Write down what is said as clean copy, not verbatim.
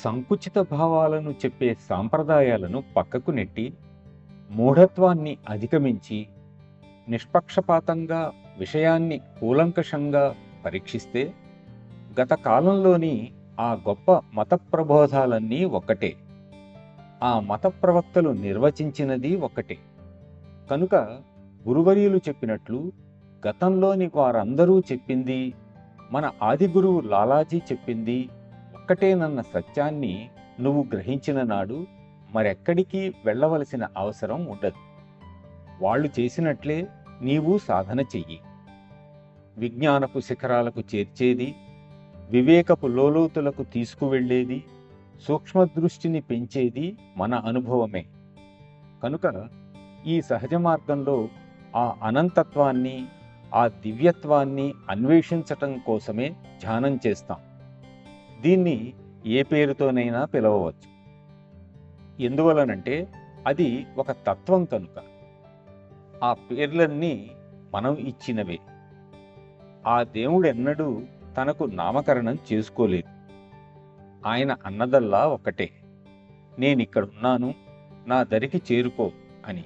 సంకుచిత భావాలను చెప్పే సాంప్రదాయాలను పక్కకు నెట్టి, మూఢత్వాన్ని అధిగమించి, నిష్పక్షపాతంగా విషయాన్ని కూలంకషంగా పరీక్షిస్తే, గత కాలంలోని ఆ గొప్ప మత ప్రబోధాలన్నీ ఒక్కటే. ఆ మత ప్రవక్తలు నిర్వచించినది ఒక్కటే. కనుక గురువర్యులు చెప్పినట్లు గతంలోని వారందరూ చెప్పింది, మన ఆది గురువు లాలాజీ చెప్పింది ఒక్కటేనన్న సత్యాన్ని నువ్వు గ్రహించిన నాడు మరెక్కడికి వెళ్ళవలసిన అవసరం ఉండదు. వాళ్ళు చేసినట్లే నీవు సాధన చెయ్యి. విజ్ఞానపు శిఖరాలకు చేర్చేది, వివేకపు లోలోతులకు తీసుకువెళ్ళేది, సూక్ష్మదృష్టిని పెంచేది మన అనుభవమే. కనుక ఈ సహజ మార్గంలో ఆ అనంతత్వాన్ని, ఆ దివ్యత్వాన్ని అన్వేషించటం కోసమే ధ్యానం చేస్తాం. దీన్ని ఏ పేరుతోనైనా పిలవవచ్చు. ఎందువలనంటే అది ఒక తత్వం కనుక. ఆ పేర్లన్నీ మనం ఇచ్చినవే. ఆ దేవుడెన్నడూ తనకు నామకరణం చేసుకోలేదు. ఆయన అన్నదల్లా ఒకటే, నేనిక్కడున్నాను, నా దరికి చేరుకో అని.